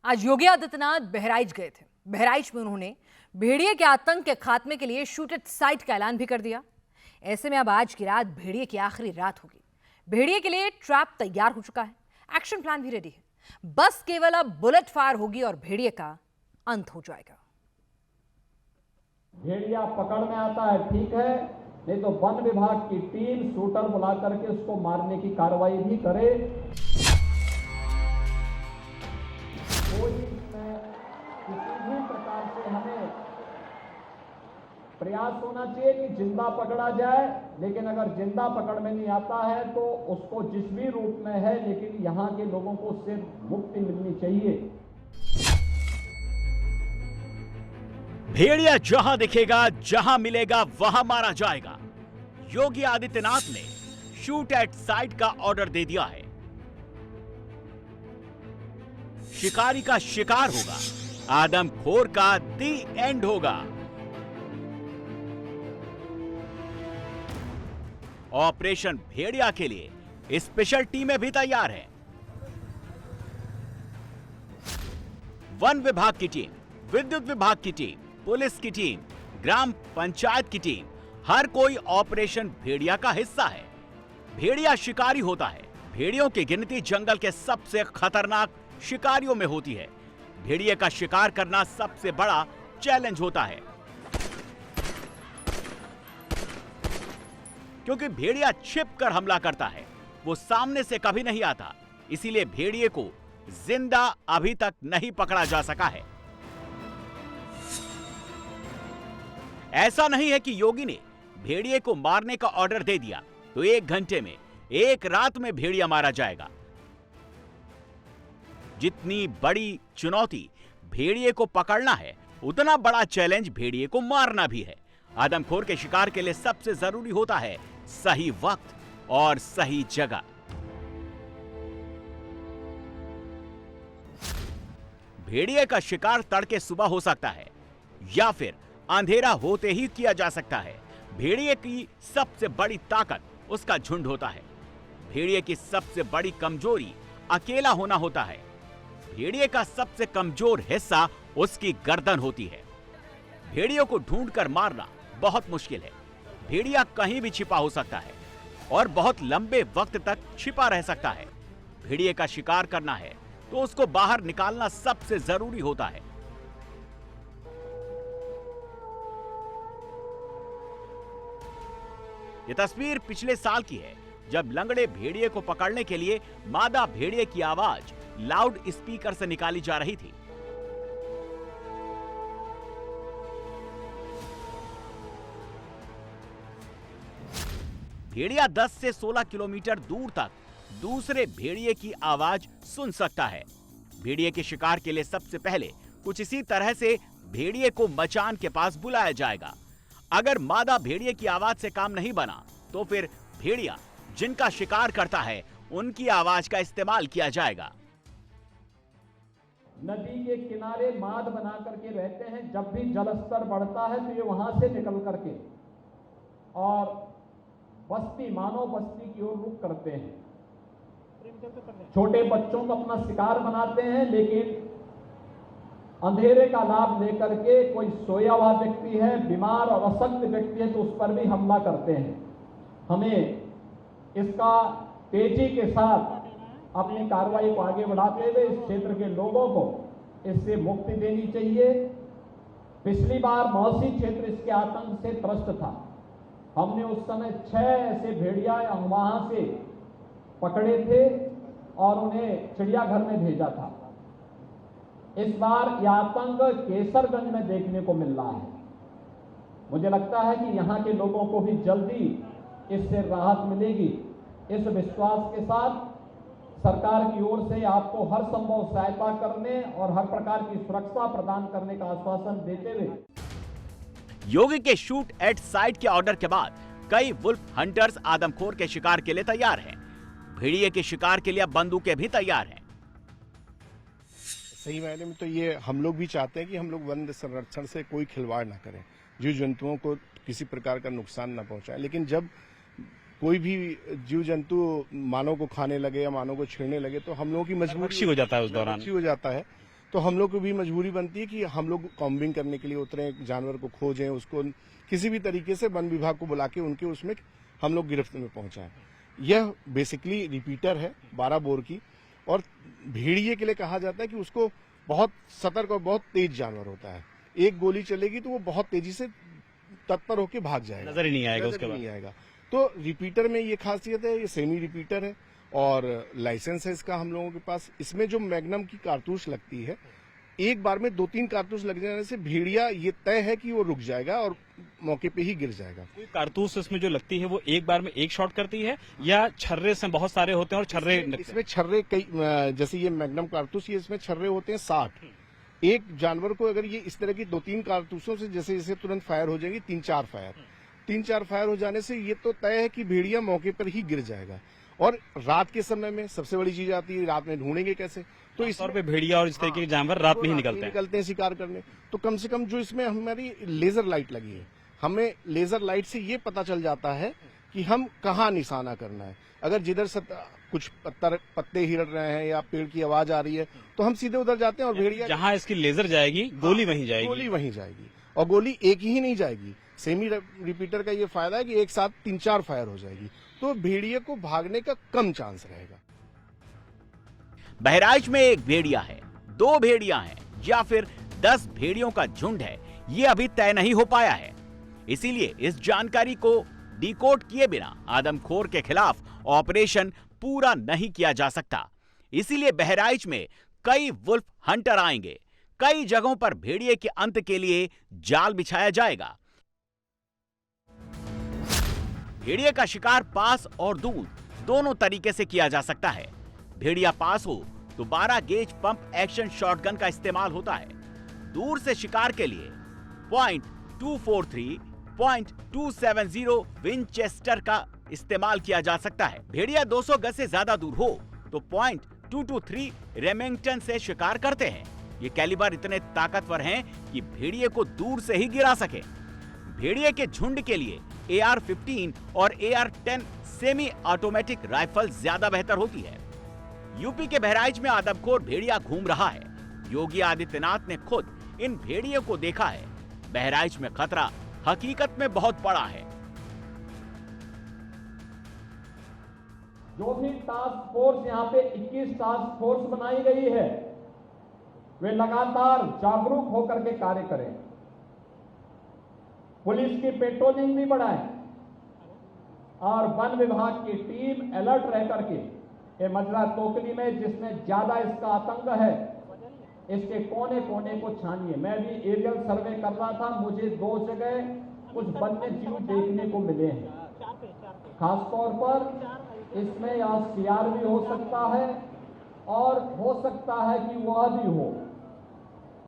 आज योगी आदित्यनाथ बहराइच गए थे। बहराइच में उन्होंने भेड़िए के आतंक के खात्मे के लिए शूट एट साइट का ऐलान भी कर दिया। ऐसे में अब आज की रात भेड़िए की आखिरी रात होगी। भेड़िए के लिए ट्रैप तैयार हो चुका है, एक्शन प्लान भी रेडी है। बस केवल अब बुलेट फायर होगी और भेड़िए का अंत हो जाएगा। भेड़िया पकड़ में आता है ठीक है, नहीं तो वन विभाग की टीम शूटर बुला करके उसको मारने की कार्रवाई भी करे। कोई इसमें किसी भी प्रकार से हमें प्रयास होना चाहिए कि जिंदा पकड़ा जाए, लेकिन अगर जिंदा पकड़ में नहीं आता है तो उसको जिस भी रूप में है, लेकिन यहाँ के लोगों को उससे मुक्ति मिलनी चाहिए। भेड़िया जहां दिखेगा, जहां मिलेगा वहां मारा जाएगा। योगी आदित्यनाथ ने शूट एट साइट का ऑर्डर दे दिया है। शिकारी का शिकार होगा, आदमखोर का दी एंड होगा। ऑपरेशन भेड़िया के लिए स्पेशल टीमें भी तैयार हैं। वन विभाग की टीम, विद्युत विभाग की टीम, पुलिस की टीम, ग्राम पंचायत की टीम, हर कोई ऑपरेशन भेड़िया का हिस्सा है। भेड़िया शिकारी होता है। भेड़ियों की गिनती जंगल के सबसे खतरनाक शिकारियों में होती है। भेड़िए का शिकार करना सबसे बड़ा चैलेंज होता है, क्योंकि भेड़िया छिपकर हमला करता है, वो सामने से कभी नहीं आता। इसीलिए भेड़िए को जिंदा अभी तक नहीं पकड़ा जा सका है। ऐसा नहीं है कि योगी ने भेड़िए को मारने का ऑर्डर दे दिया तो 1 घंटे में, 1 रात में भेड़िया मारा जाएगा। जितनी बड़ी चुनौती भेड़िए को पकड़ना है, उतना बड़ा चैलेंज भेड़िए को मारना भी है। आदमखोर के शिकार के लिए सबसे जरूरी होता है सही वक्त और सही जगह। भेड़िए का शिकार तड़के सुबह हो सकता है या फिर अंधेरा होते ही किया जा सकता है। भेड़िए की सबसे बड़ी ताकत उसका झुंड होता है। भेड़िए की सबसे बड़ी कमजोरी अकेला होना होता है। भेड़िए का सबसे कमजोर हिस्सा उसकी गर्दन होती है। भेड़ियों को ढूंढकर मारना बहुत मुश्किल है। भेड़िया कहीं भी छिपा हो सकता है और बहुत लंबे वक्त तक छिपा रह सकता है। भेड़िए का शिकार करना है तो उसको बाहर निकालना सबसे जरूरी होता है। यह तस्वीर पिछले साल की है, जब लंगड़े भेड़िए को पकड़ने के लिए मादा भेड़िए की आवाज लाउड स्पीकर से निकाली जा रही थी। भेड़िया 10 से 16 किलोमीटर दूर तक दूसरे भेड़िए की आवाज सुन सकता है। भेड़िए के शिकार के लिए सबसे पहले कुछ इसी तरह से भेड़िए को मचान के पास बुलाया जाएगा। अगर मादा भेड़िए की आवाज से काम नहीं बना तो फिर भेड़िया जिनका शिकार करता है उनकी आवाज का इस्तेमाल किया जाएगा। नदी के किनारे माद बना करके रहते हैं। जब भी जलस्तर बढ़ता है तो ये वहां से निकल करके और बस्ती, मानव बस्ती की ओर रुख करते हैं। छोटे बच्चों को अपना शिकार बनाते हैं, लेकिन अंधेरे का लाभ लेकर के कोई सोया हुआ व्यक्ति है, बीमार और अशक्त व्यक्ति है तो उस पर भी हमला करते हैं। हमें इसका तेजी के साथ अपनी कार्रवाई को आगे बढ़ाते हुए इस क्षेत्र के लोगों को इससे मुक्ति देनी चाहिए। पिछली बार मौसी क्षेत्र इसके आतंक से त्रस्त था। हमने उस समय 6 ऐसे भेड़िया वहां से पकड़े थे और उन्हें चिड़ियाघर में भेजा था। इस बार यह आतंक केसरगंज में देखने को मिल रहा है। मुझे लगता है कि यहाँ के लोगों को भी जल्दी इससे राहत मिलेगी। इस विश्वास के साथ सरकार की ओर से आपको हर संभव सहायता करने और हर प्रकार की सुरक्षा प्रदान करने का आश्वासन देते हुए योगी के शूट एट साइट के ऑर्डर के बाद कई वुल्फ हंटर्स आदमखोर के शिकार के लिए तैयार हैं। भेड़िए के शिकार के लिए बंदूकें भी तैयार हैं। सही मायने में तो ये हम लोग भी चाहते हैं कि हम लोग वन संरक्षण से कोई खिलवाड़ ना करें, जीव जंतुओं को किसी प्रकार का नुकसान न पहुंचाएं। लेकिन जब कोई भी जीव जंतु मानव को खाने लगे या मानव को छेड़ने लगे तो हम लोगों की मजबूरी हो जाता है, उस दौरान हो जाता है। तो हम लोग को भी मजबूरी बनती है कि हम लोग कॉम्बिंग करने के लिए उतरे, जानवर को खोजें, उसको किसी भी तरीके से वन विभाग को बुला के उनके उसमें हम लोग गिरफ्त में पहुंचाएं। यह बेसिकली रिपीटर है 12 बोर की, और भेड़िए के लिए कहा जाता है कि उसको बहुत सतर्क और बहुत तेज जानवर होता है। एक गोली चलेगी तो वो बहुत तेजी से तत्पर होकर भाग जाएगा, नजर ही नहीं आएगा, नजर उसके ही बाद नहीं आएगा। तो रिपीटर में ये खासियत है, ये सेमी रिपीटर है और लाइसेंस है इसका हम लोगों के पास। इसमें जो मैग्नम की कारतूस लगती है, एक बार में 2-3 कारतूस लग जाने से भेड़िया ये तय है कि वो रुक जाएगा और मौके पे ही गिर जाएगा। कोई कारतूस इसमें जो लगती है वो एक बार में एक शॉट करती है या छर्रे से बहुत सारे होते हैं और छर्रे इसमें छर्रे कई, जैसे ये मैग्नम कारतूस, ये इसमें छर्रे होते हैं 60। एक जानवर को अगर ये इस तरह की 2-3 कारतूसों से जैसे जैसे तुरंत फायर हो जाएगी, 3-4 फायर हो जाने से ये तो तय है कि भेड़िया मौके पर ही गिर जाएगा। और रात के समय में सबसे बड़ी चीज आती है, रात में ढूंढेंगे कैसे, तो इस तौर पे भेड़िया और इस तरीके के जानवर रात में ही निकलते हैं शिकार करने। तो कम से कम जो इसमें हमारी लेजर लाइट लगी है, हमें लेजर लाइट से ये पता चल जाता है कि हम कहाँ निशाना करना है। अगर जिधर से कुछ पत्ते हिल रहे हैं या पेड़ की आवाज आ रही है तो हम सीधे उधर जाते हैं और भेड़िया जहाँ इसकी लेजर जाएगी गोली वहीं जाएगी। और गोली एक ही नहीं जाएगी, सेमी रिपीटर का ये फायदा है कि एक साथ 3-4 फायर हो जाएगी, तो भेड़िए को भागने का कम चांस रहेगा। बहराइच में एक भेड़िया है, 2 भेड़िया हैं या फिर 10 भेड़ियों का झुंड है, ये अभी तय नहीं हो पाया है। इसीलिए इस जानकारी को डिकोड किए बिना आदमखोर के खिलाफ ऑपरेशन पूरा नहीं किया जा सकता। इसीलिए बहराइच में कई वुल्फ हंटर आएंगे, कई जगहों पर भेड़िए के अंत के लिए जाल बिछाया जाएगा। भेड़िए का शिकार पास और दूर दोनों तरीके से किया जा सकता है। भेड़िया पास हो तो 12 गेज पंप एक्शन शॉटगन का इस्तेमाल होता है। दूर से शिकार के लिए .243, .270 विंचेस्टर का इस्तेमाल किया जा सकता है। भेड़िया 200 गज से ज्यादा दूर हो तो .223 रेमिंगटन से शिकार करते हैं। ये कैलिबर इतने ताकतवर हैं कि भेड़िए को दूर से ही गिरा सके। भेड़िए के झुंड के लिए AR-15 और AR-10 सेमी ऑटोमेटिक राइफल ज्यादा बेहतर होती है। यूपी के बहराइच में आदमखोर भेड़िया घूम रहा है। योगी आदित्यनाथ ने खुद इन भेड़ियों को देखा है। बहराइच में खतरा हकीकत में बहुत बड़ा है। जो भी टास्क फोर्स यहाँ पे 21 टास्क फोर्स बनाई गई है, वे लगातार जागरूक होकर के कार्य करें। पुलिस की पेट्रोलिंग भी बढ़ाएं और वन विभाग की टीम अलर्ट रह करके ये मजरा तोकली में जिसमें ज्यादा इसका आतंक है, इसके कोने कोने को छानिए। मैं भी एरियल सर्वे कर रहा था, मुझे 2 जगह कुछ वन्य जीव देखने को मिले हैं। खासतौर पर इसमें या सियार भी हो सकता है और हो सकता है कि वह भी हो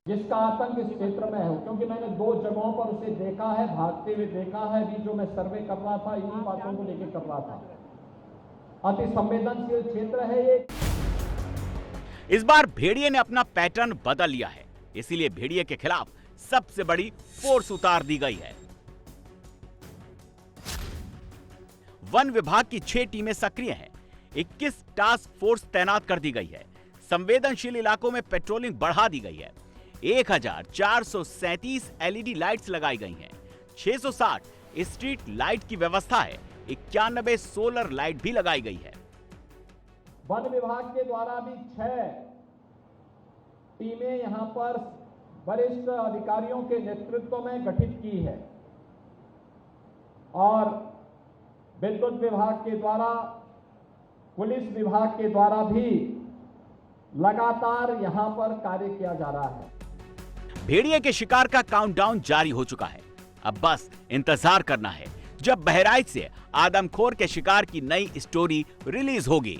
जिसका आतंक इस क्षेत्र में है, क्योंकि मैंने 2 जगहों पर उसे देखा है, भागते हुए देखा है। अभी जो मैं सर्वे कर रहा था इन्हीं बातों को लेकर कर रहा था। अति संवेदनशील क्षेत्र है ये। इस बार भेड़िए ने अपना पैटर्न बदल लिया है, इसीलिए भेड़िए के खिलाफ सबसे बड़ी फोर्स उतार दी गई है। वन विभाग की 6 टीमें सक्रिय हैं, 21 टास्क फोर्स तैनात कर दी गई है। संवेदनशील इलाकों में पेट्रोलिंग बढ़ा दी गई है। 1437 LED लाइट्स लगाई गई हैं। 660 स्ट्रीट लाइट की व्यवस्था है। 91 सोलर लाइट भी लगाई गई है। वन विभाग के द्वारा भी 6 टीमें यहां पर वरिष्ठ अधिकारियों के नेतृत्व में गठित की है और विद्युत विभाग के द्वारा, पुलिस विभाग के द्वारा भी लगातार यहां पर कार्य किया जा रहा है। भेड़िए के शिकार का काउंटडाउन जारी हो चुका है। अब बस इंतजार करना है जब बहराइच से आदमखोर के शिकार की नई स्टोरी रिलीज होगी।